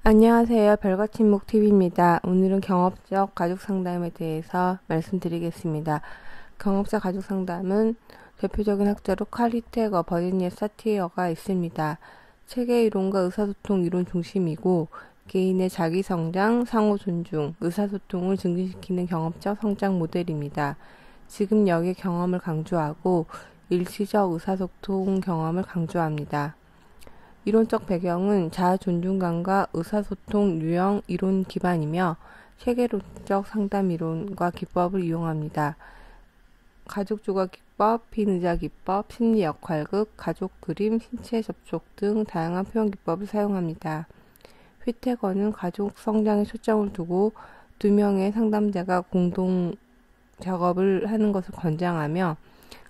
안녕하세요. 별과친목TV입니다. 오늘은 경업적 가족상담에 대해서 말씀드리겠습니다. 경업적 가족상담은 대표적인 학자로 칼 리테거, 버지니아 사티어가 있습니다. 체계이론과 의사소통 이론 중심이고 개인의 자기성장, 상호존중, 의사소통을 증진시키는 경업적 성장 모델입니다. 지금 역의 경험을 강조하고 일시적 의사소통 경험을 강조합니다. 이론적 배경은 자아 존중감과 의사소통 유형 이론 기반이며 체계론적 상담 이론과 기법을 이용합니다. 가족 조각 기법, 비의자 기법, 심리 역할극, 가족 그림, 신체 접촉 등 다양한 표현 기법을 사용합니다. 휘태거는 가족 성장에 초점을 두고 두 명의 상담자가 공동 작업을 하는 것을 권장하며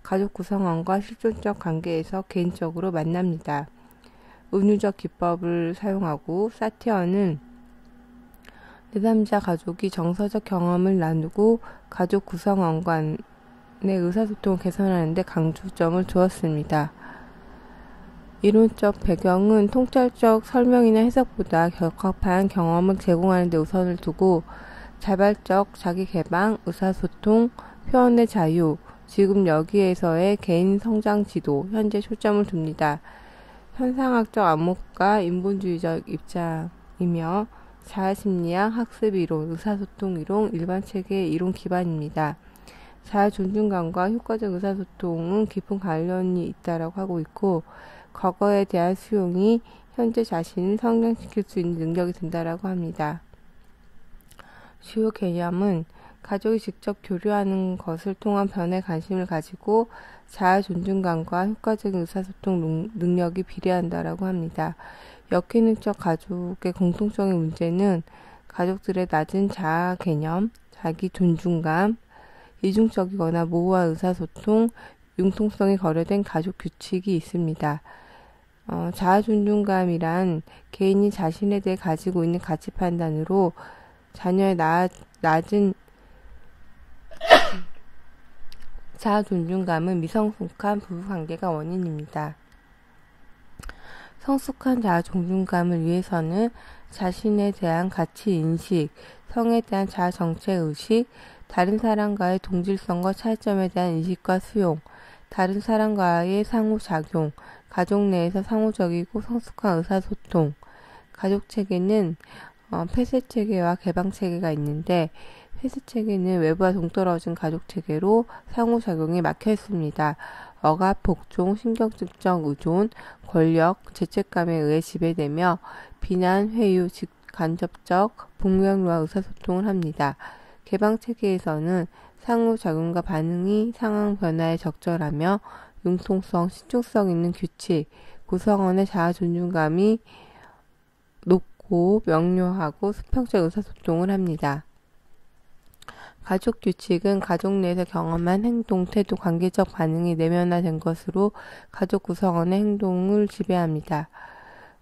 가족 구성원과 실존적 관계에서 개인적으로 만납니다. 은유적 기법을 사용하고 사티어는 내3자 가족이 정서적 경험을 나누고 가족 구성원 간의 의사소통을 개선하는 데 강조점을 두었습니다. 이론적 배경은 통찰적 설명이나 해석보다 적합한 경험을 제공하는 데 우선을 두고 자발적 자기개방, 의사소통, 표현의 자유, 지금 여기에서의 개인 성장 지도, 현재 초점을 둡니다. 현상학적 안목과 인본주의적 입장이며 자아심리학, 학습이론, 의사소통이론, 일반체계 이론 기반입니다. 자아존중감과 효과적 의사소통은 깊은 관련이 있다고 하고 있고 과거에 대한 수용이 현재 자신을 성장시킬 수 있는 능력이 된다고 합니다. 주요 개념은 가족이 직접 교류하는 것을 통한 변화에 관심을 가지고 자아 존중감과 효과적인 의사소통 능력이 비례한다고 합니다. 역기능적 가족의 공통적인 문제는 가족들의 낮은 자아 개념, 자기 존중감, 이중적이거나 모호한 의사소통, 융통성이 거래된 가족 규칙이 있습니다. 자아 존중감이란 개인이 자신에 대해 가지고 있는 가치 판단으로 자녀의 낮은 자아 존중감은 미성숙한 부부관계가 원인입니다. 성숙한 자아 존중감을 위해서는 자신에 대한 가치인식, 성에 대한 자아 정체의식, 다른 사람과의 동질성과 차이점에 대한 인식과 수용, 다른 사람과의 상호작용, 가족 내에서 상호적이고 성숙한 의사소통. 가족체계는 폐쇄체계와 개방체계가 있는데 폐쇄체계는 외부와 동떨어진 가족체계로 상호작용이 막혀 있습니다. 억압, 복종, 신경증적 의존, 권력, 죄책감에 의해 지배되며 비난, 회유, 간접적, 복면로와 의사소통을 합니다. 개방체계에서는 상호작용과 반응이 상황 변화에 적절하며 융통성, 신중성 있는 규칙, 구성원의 자아 존중감이 높고 명료하고 수평적 의사소통을 합니다. 가족 규칙은 가족 내에서 경험한 행동, 태도, 관계적 반응이 내면화된 것으로 가족 구성원의 행동을 지배합니다.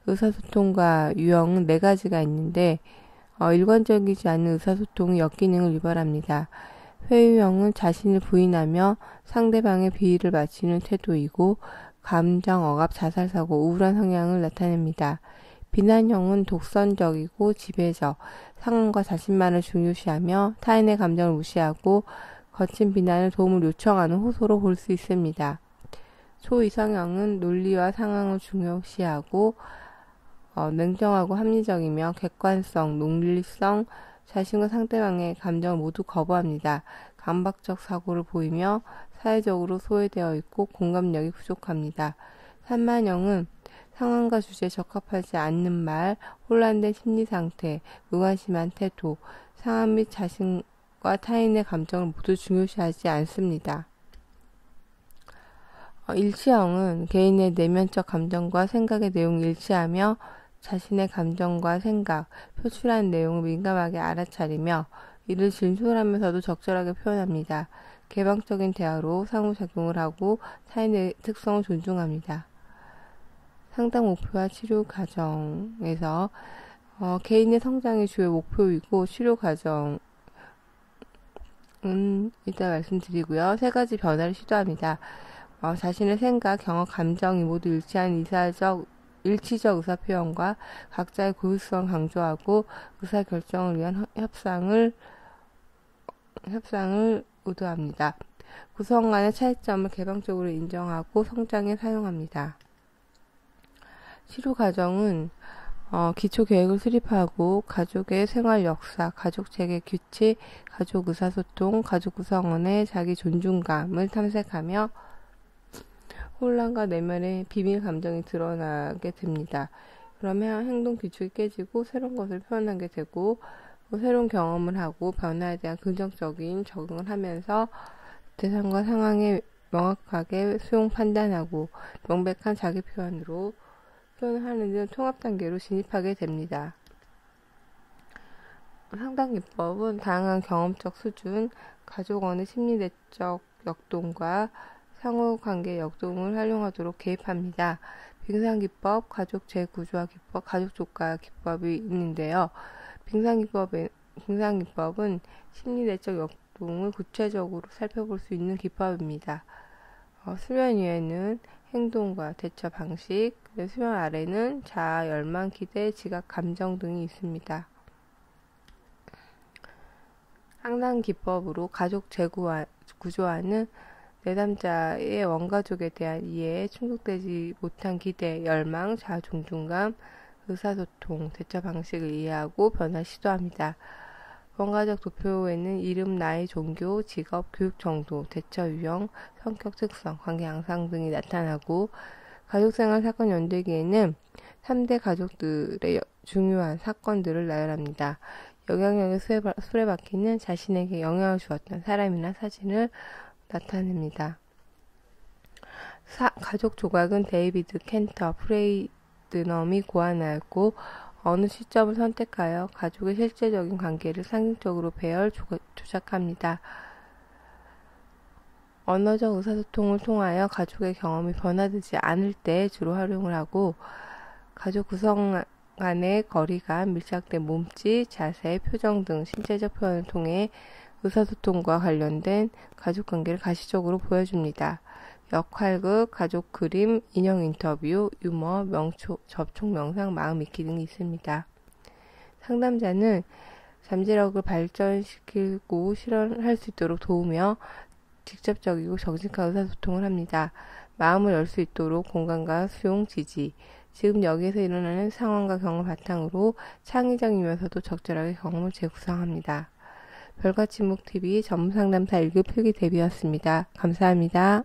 의사소통과 유형은 4가지가 있는데 일관적이지 않은 의사소통이 역기능을 유발합니다. 회유형은 자신을 부인하며 상대방의 비위를 맞추는 태도이고 감정, 억압, 자살사고, 우울한 성향을 나타냅니다. 비난형은 독선적이고 지배적, 상황과 자신만을 중요시하며 타인의 감정을 무시하고 거친 비난을 도움을 요청하는 호소로 볼 수 있습니다. 초이성형은 논리와 상황을 중요시하고 냉정하고 합리적이며 객관성, 논리성, 자신과 상대방의 감정을 모두 거부합니다. 강박적 사고를 보이며 사회적으로 소외되어 있고 공감력이 부족합니다. 산만형은 상황과 주제에 적합하지 않는 말, 혼란된 심리상태, 무관심한 태도, 상황 및 자신과 타인의 감정을 모두 중요시하지 않습니다. 일치형은 개인의 내면적 감정과 생각의 내용을 일치하며 자신의 감정과 생각, 표출한 내용을 민감하게 알아차리며 이를 진솔하면서도 적절하게 표현합니다. 개방적인 대화로 상호작용을 하고 타인의 특성을 존중합니다. 상담 목표와 치료 과정에서 개인의 성장이 주요 목표이고 치료 과정은 이따 말씀드리고요. 3가지 변화를 시도합니다. 자신의 생각, 경험, 감정이 모두 일치한 이사적 일치적 의사표현과 각자의 고유성을 강조하고 의사결정을 위한 협상을 의도합니다. 구성 간의 차이점을 개방적으로 인정하고 성장에 사용합니다. 치료 과정은 기초 계획을 수립하고 가족의 생활 역사, 가족 체계 규칙, 가족 의사소통, 가족 구성원의 자기 존중감을 탐색하며 혼란과 내면의 비밀 감정이 드러나게 됩니다. 그러면 행동 규칙이 깨지고 새로운 것을 표현하게 되고 새로운 경험을 하고 변화에 대한 긍정적인 적응을 하면서 대상과 상황에 명확하게 수용 판단하고 명백한 자기 표현으로 표현을 하는 등 통합 단계로 진입하게 됩니다. 상담 기법은 다양한 경험적 수준, 가족원의 심리내적 역동과 상호관계 역동을 활용하도록 개입합니다. 빙상기법, 가족 재구조화 기법, 가족 조화 기법이 있는데요. 빙상기법은 심리내적 역동을 구체적으로 살펴볼 수 있는 기법입니다. 수면 위에는 행동과 대처 방식, 수면 아래는 자아, 열망, 기대, 지각, 감정 등이 있습니다. 상담 기법으로 가족 재구조화는 내담자의 원가족에 대한 이해에 충족되지 못한 기대, 열망, 자아 존중감, 의사소통, 대처 방식을 이해하고 변화 시도합니다. 원가적 도표에는 이름, 나이, 종교, 직업, 교육 정도, 대처 유형, 성격 특성, 관계 양상 등이 나타나고 가족생활 사건 연대기에는 3대 가족들의 중요한 사건들을 나열합니다. 영향력의 수레바퀴는 자신에게 영향을 주었던 사람이나 사진을 나타냅니다. 가족 조각은 데이비드 켄터, 프레이드넘이 고안하였고 어느 시점을 선택하여 가족의 실제적인 관계를 상징적으로 배열, 조작합니다. 언어적 의사소통을 통하여 가족의 경험이 변화되지 않을 때 주로 활용을 하고 가족 구성 간의 거리감, 밀착된 몸짓, 자세, 표정 등 신체적 표현을 통해 의사소통과 관련된 가족관계를 가시적으로 보여줍니다. 역할극, 가족 그림, 인형 인터뷰, 유머, 접촉 명상, 마음 읽기 등이 있습니다. 상담자는 잠재력을 발전시키고 실현할 수 있도록 도우며 직접적이고 정직한 의사소통을 합니다. 마음을 열 수 있도록 공간과 수용, 지지, 지금 여기에서 일어나는 상황과 경험을 바탕으로 창의적이면서도 적절하게 경험을 재구성합니다. 별과 침묵TV 전문상담사 1급 필기 대비였습니다. 감사합니다.